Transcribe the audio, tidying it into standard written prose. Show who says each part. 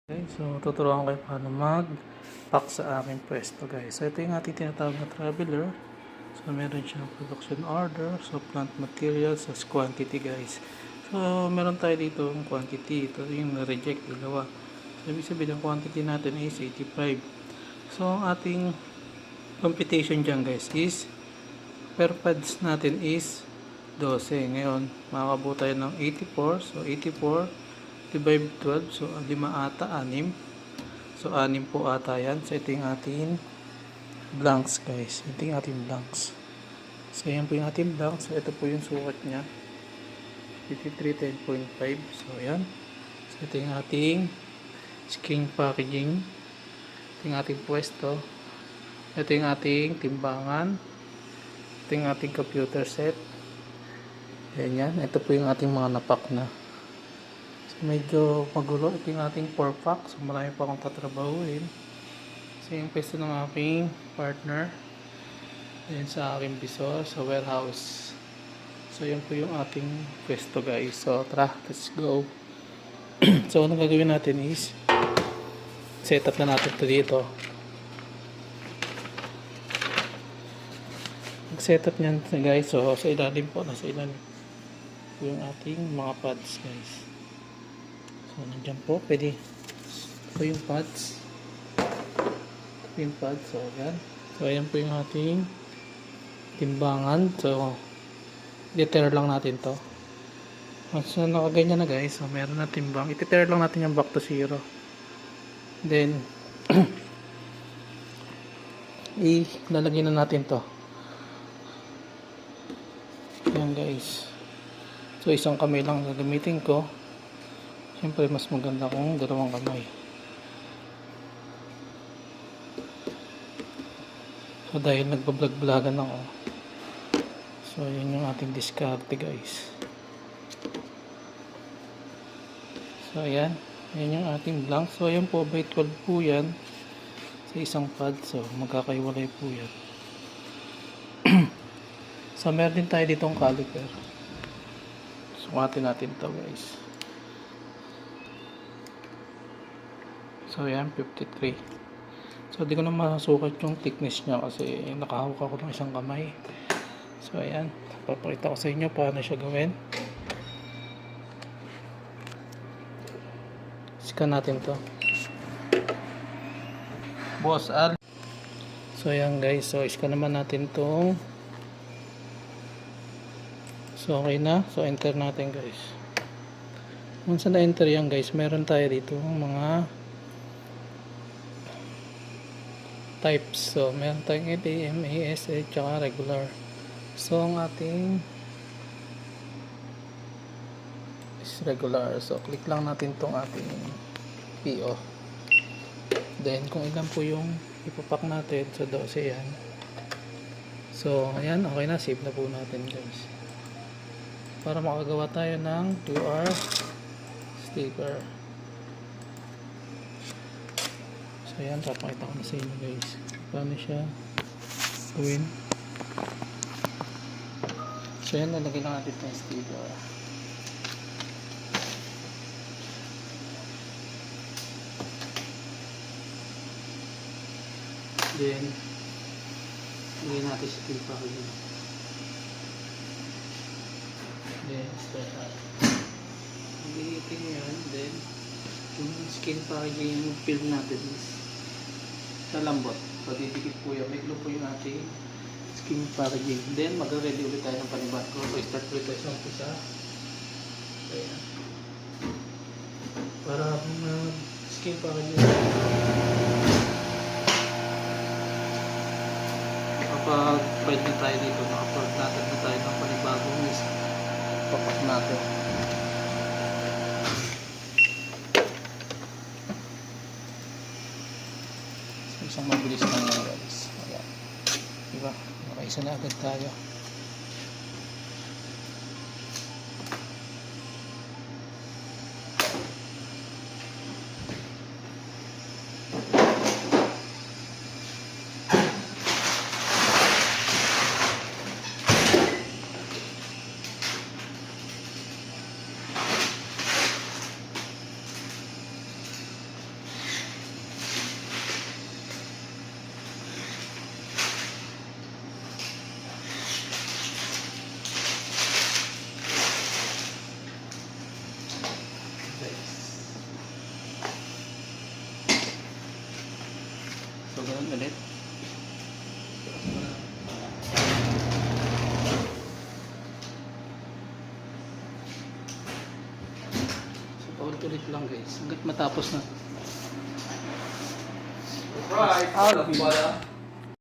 Speaker 1: Okay, so tuturuan ko kayo paano mag-pack sa aming pwesto, guys. So ito yung ating tinatawag na traveler. So meron siyang production order, so plant materials as quantity, guys. So meron tayo dito yung quantity. Ito yung na-reject, dalawa. So ibig sabihin ng quantity natin is 85. So ang ating computation dyan, guys, is per pads natin is 12. Ngayon makakabuo tayo ng 84. So 84 divide 12, so 5 ata, 6. So 6 po ata yan. So ito yung ating blanks, guys. Ito yung ating blanks. So yan po yung ating blanks. So ito po yung sukat nya, 5310.5. So yan. So ito yung ating screen packaging. Ito yung ating pwesto. Ito yung ating timbangan. Ito yung ating computer set. Yan. Ito po yung ating mga napak na. Medyo magulo. Ito yung ating 4-pack. So marami pa akong tatrabahuin. So yung pwesto ng aking partner. Ayan sa aking bisor sa warehouse. So yan po yung ating pwesto, guys. So tara, let's go. So anong gagawin natin is set up na natin ito dito. Mag set up nyan, guys. So sa ilalim po, nasa ilalim po yung ating mga pads, guys. So, nandiyan po, pwede. Ito yung pads. Ito yung pads. So, ayan. So, ayan po yung ating timbangan. So, i-tear lang natin to. So, nakaganyan na, guys. So, meron na timbang. I-tear lang natin yung back to zero. Then, ilalagyan na natin to. Ayan, guys. So, isang kamay lang gagamitin ko. Siyempre, mas maganda kung dalawang kamay. So, dahil nagbablog-vlogan ako. So, yun yung ating diskarte, guys. So, ayan. Ayan yung ating blank. So, ayan po, by 12 po yan. Sa isang pad. So, magkakaiwalay po yan. So, meron din tayo ditong caliper. Sukatin natin to, guys. So yan, 53. So di ko na masukat yung thickness nya kasi nakahawak ako ng isang kamay. So ayan, papakita ko sa inyo paano siya gawin. Scan natin to. Boss Al. So ayan, guys, so scan naman natin tong. So okay na. So enter natin, guys. Once na enter yan, guys, meron tayo dito mga types. So meron tayong LA, MA, SA, tsaka regular. So ang ating is regular. So click lang natin tong ating PO. Then kung ilan po yung ipapak natin, so 12 yan. So ayan, okay na, save na po natin, guys. Para makagawa tayo ng 2R sticker. So ayan, papakita ko na sa inyo, guys, paano siya gawin. So ayan, lalagay lang natin ng sticker. Then lagay natin sa sticker packaging. Then start out. Mag-iitin yan. Then yung skin packaging, yung film natin is sa lambot. So, didikit po yan. May glue po yung ating skin packaging. Then, mag-ready ulit tayo ng panibago. So, start ulit tayo sa umpisa. Ayan. Para skin packaging. Kapag pwede na tayo dito, naka-upload natin na tayo ng panibagong is papak natin. Isang mabilis lang yan, guys. Ayan. Diba? Makaisa na agad tayo. So, ganun ulit. So, paulit-ulit lang guys. Hanggat matapos na.
Speaker 2: Right.
Speaker 1: Alvin.